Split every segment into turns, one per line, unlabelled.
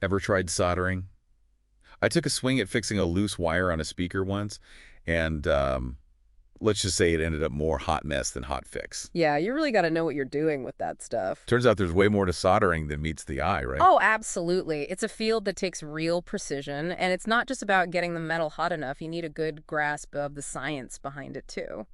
Ever tried soldering? I took a swing at fixing a loose wire on a speaker once, and let's just say it ended up more hot mess than hot fix.
Yeah, you really got to know what you're doing with that stuff.
Turns out there's way more to soldering than meets the eye, right?
Oh, absolutely. It's a field that takes real precision, and it's not just about getting the metal hot enough. You need a good grasp of the science behind it, too.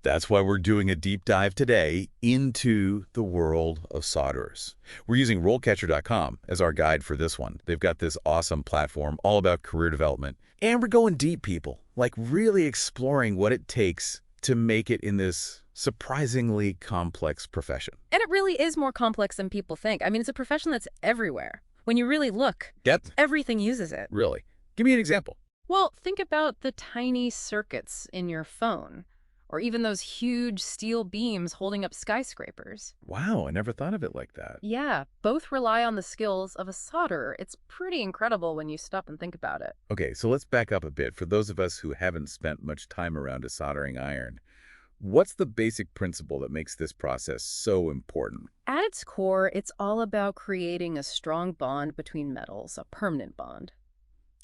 That's why we're doing a deep dive today into the world of solderers. We're using RoleCatcher.com as our guide for this one. They've got this awesome platform all about career development. And we're going deep, people, like really exploring what it takes to make it in this surprisingly complex profession.
And it really is more complex than people think. I mean, it's a profession that's everywhere. When you really look,
Get?
everything uses it.
Really? Give me an example.
Well, think about the tiny circuits in your phone, or even those huge steel beams holding up skyscrapers.
Wow, I never thought of it like that.
Yeah, both rely on the skills of a solderer. It's pretty incredible when you stop and think about it.
Okay, so let's back up a bit. For those of us who haven't spent much time around a soldering iron, what's the basic principle that makes this process so important?
At its core, it's all about creating a strong bond between metals, a permanent bond.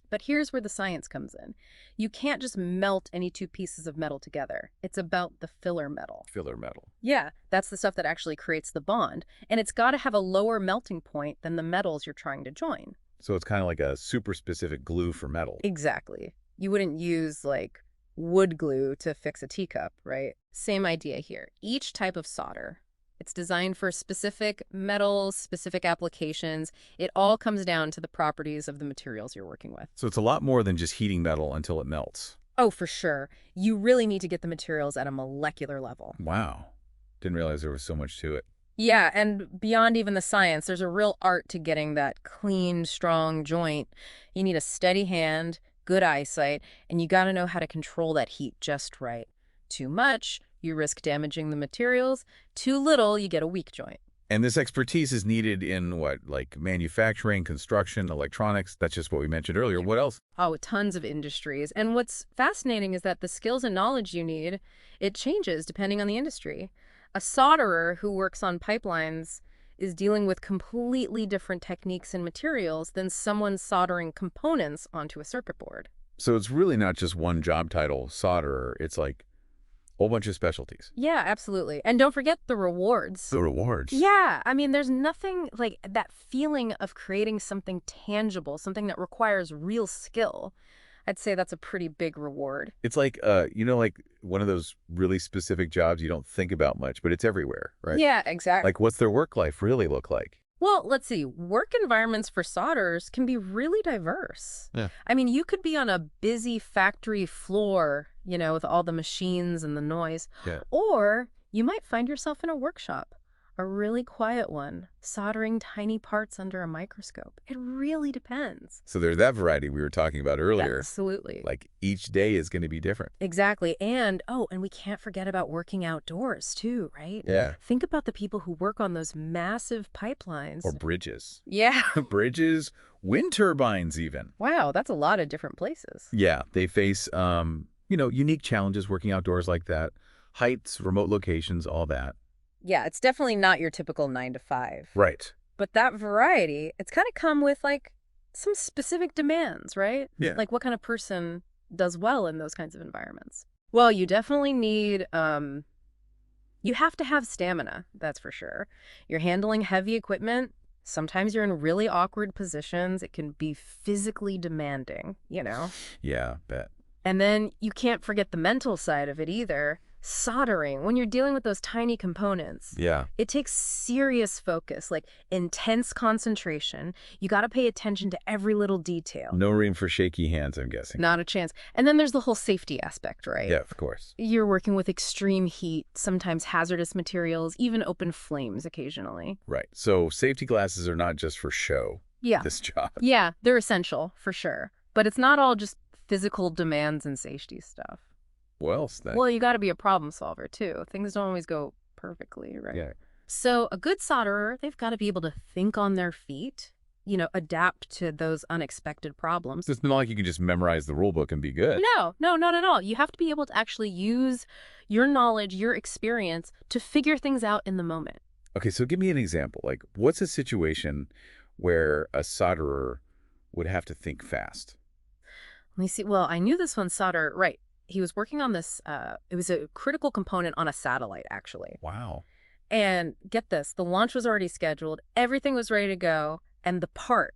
But here's where the science comes in. You can't just melt any two pieces of metal together. It's about the filler metal.
Filler metal.
Yeah, that's the stuff that actually creates the bond. And it's got to have a lower melting point than the metals you're trying to join.
So it's kind of like a super specific glue for metal.
Exactly. You wouldn't use, like, wood glue to fix a teacup, right? Same idea here. Each type of solder, it's designed for specific metals, specific applications. It all comes down to the properties of the materials you're working with.
So it's a lot more than just heating metal until it melts.
Oh, for sure. You really need to get the materials at a molecular level.
Wow. Didn't realize there was so much to it.
Yeah, and beyond even the science, there's a real art to getting that clean, strong joint. You need a steady hand, good eyesight, and you got to know how to control that heat just right. Too much, you risk damaging the materials. Too little, you get a weak joint.
And this expertise is needed in what, like manufacturing, construction, electronics? That's just what we mentioned earlier. What else?
Oh, tons of industries. And what's fascinating is that the skills and knowledge you need, it changes depending on the industry. A solderer who works on pipelines is dealing with completely different techniques and materials than someone soldering components onto a circuit board.
So it's really not just one job title, solderer. It's like a whole bunch of specialties.
Yeah, absolutely. And don't forget the rewards.
The rewards.
Yeah, I mean, there's nothing like that feeling of creating something tangible, something that requires real skill. I'd say that's a pretty big reward.
It's like, like one of those really specific jobs you don't think about much, but it's everywhere, right?
Yeah, exactly.
Like, what's their work life really look like?
Well, let's see. Work environments for solderers can be really diverse.
Yeah.
I mean, you could be on a busy factory floor, with all the machines and the noise.
Yeah.
Or you might find yourself in a workshop, a really quiet one, soldering tiny parts under a microscope. It really depends.
So there's that variety we were talking about earlier.
Absolutely.
Like each day is going to be different.
Exactly. And we can't forget about working outdoors too, right?
Yeah.
Think about the people who work on those massive pipelines.
Or bridges.
Yeah.
Bridges, wind turbines even.
Wow, that's a lot of different places.
Yeah, they face, unique challenges working outdoors like that. Heights, remote locations, all that.
Yeah, it's definitely not your typical 9 to 5.
Right.
But that variety, it's kind of come with, like, some specific demands, right?
Yeah.
Like, what kind of person does well in those kinds of environments? Well, you definitely need, you have to have stamina, that's for sure. You're handling heavy equipment. Sometimes you're in really awkward positions. It can be physically demanding,
Yeah, bet.
And then you can't forget the mental side of it either. Soldering, when you're dealing with those tiny components,
Yeah.
it takes serious focus, like intense concentration. You got to pay attention to every little detail.
No room for shaky hands, I'm guessing.
Not a chance. And then there's the whole safety aspect, right?
Yeah, of course.
You're working with extreme heat, sometimes hazardous materials, even open flames occasionally.
Right. So safety glasses are not just for show.
Yeah.
This job.
Yeah, they're essential, for sure. But it's not all just physical demands and safety stuff.
What else then?
Well, you got to be a problem solver, too. Things don't always go perfectly, right?
Yeah.
So a good solderer, they've got to be able to think on their feet, adapt to those unexpected problems.
It's not like you can just memorize the rule book and be good.
No, not at all. You have to be able to actually use your knowledge, your experience to figure things out in the moment.
Okay, so give me an example. Like, what's a situation where a solderer would have to think fast?
Let me see. Well, I knew this one, solder. Right. He was working on this. It was a critical component on a satellite, actually.
Wow.
And get this, the launch was already scheduled. Everything was ready to go. And the part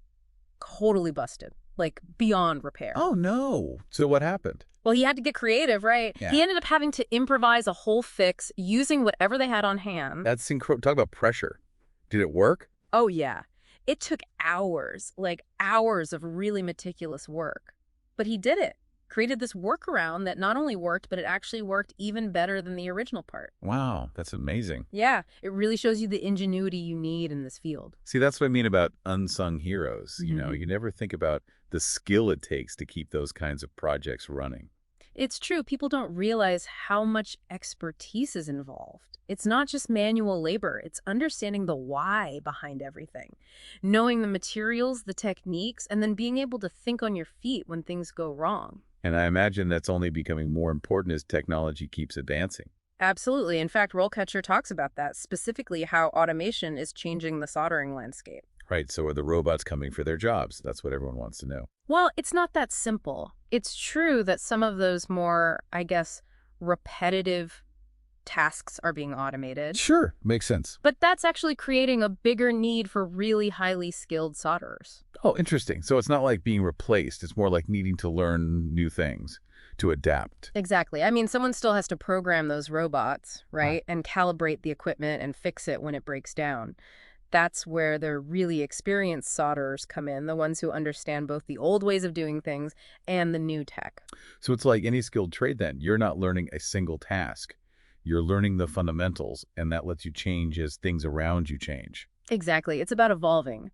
totally busted, like beyond repair.
Oh, no. So what happened?
Well, he had to get creative, right?
Yeah.
He ended up having to improvise a whole fix using whatever they had on hand.
That's incredible. Talk about pressure. Did it work?
Oh, yeah. It took hours, like hours of really meticulous work. But he did it. Created this workaround that not only worked, but it actually worked even better than the original part.
Wow, that's amazing.
Yeah, it really shows you the ingenuity you need in this field.
See, that's what I mean about unsung heroes.
Mhm.
You never think about the skill it takes to keep those kinds of projects running.
It's true, people don't realize how much expertise is involved. It's not just manual labor, it's understanding the why behind everything. Knowing the materials, the techniques, and then being able to think on your feet when things go wrong.
And I imagine that's only becoming more important as technology keeps advancing.
Absolutely. In fact, RoleCatcher talks about that, specifically how automation is changing the soldering landscape.
Right, so are the robots coming for their jobs? That's what everyone wants to know.
Well, it's not that simple. It's true that some of those more, I guess, repetitive tasks are being automated.
Sure, makes sense.
But that's actually creating a bigger need for really highly skilled solderers.
Oh, interesting. So it's not like being replaced. It's more like needing to learn new things to adapt.
Exactly. I mean, someone still has to program those robots, right? And calibrate the equipment and fix it when it breaks down. That's where the really experienced solderers come in, the ones who understand both the old ways of doing things and the new tech.
So it's like any skilled trade then. You're not learning a single task. You're learning the fundamentals, and that lets you change as things around you change.
Exactly. It's about evolving.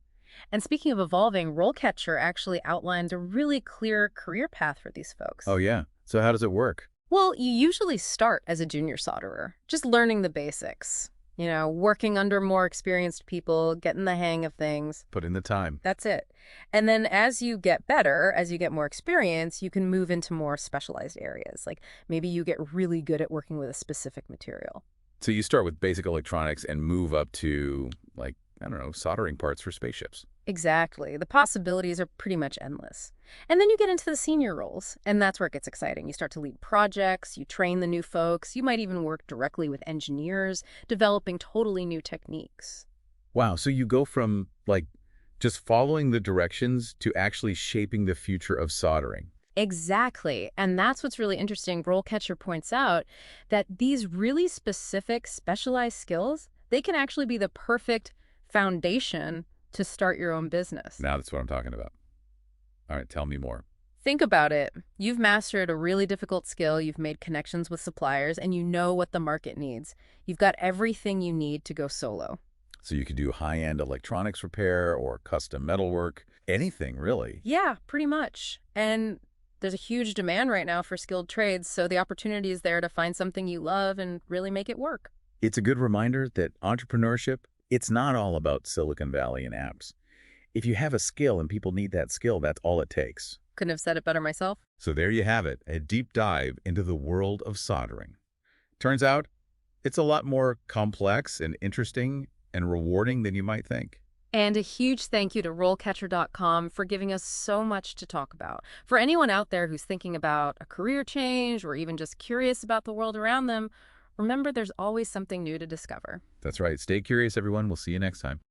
And speaking of evolving, RoleCatcher actually outlines a really clear career path for these folks.
Oh, yeah. So how does it work?
Well, you usually start as a junior solderer, just learning the basics. Working under more experienced people, getting the hang of things.
Put in the time.
That's it. And then as you get better, as you get more experience, you can move into more specialized areas. Like maybe you get really good at working with a specific material.
So you start with basic electronics and move up to, like, I don't know, soldering parts for spaceships.
Exactly. The possibilities are pretty much endless. And then you get into the senior roles, and that's where it gets exciting. You start to lead projects, you train the new folks, you might even work directly with engineers, developing totally new techniques.
Wow, so you go from, like, just following the directions to actually shaping the future of soldering.
Exactly. And that's what's really interesting. RoleCatcher points out that these really specific, specialized skills, they can actually be the perfect foundation to start your own business.
Now that's what I'm talking about. All right, tell me more.
Think about it. You've mastered a really difficult skill, you've made connections with suppliers, and you know what the market needs. You've got everything you need to go solo.
So you could do high-end electronics repair or custom metalwork, anything really.
Yeah, pretty much. And there's a huge demand right now for skilled trades, so the opportunity is there to find something you love and really make it work.
It's a good reminder that entrepreneurship, it's not all about Silicon Valley and apps. If you have a skill and people need that skill, that's all it takes.
Couldn't have said it better myself.
So there you have it, a deep dive into the world of soldering. Turns out, it's a lot more complex and interesting and rewarding than you might think.
And a huge thank you to RoleCatcher.com for giving us so much to talk about. For anyone out there who's thinking about a career change or even just curious about the world around them, remember there's always something new to discover.
That's right. Stay curious, everyone. We'll see you next time.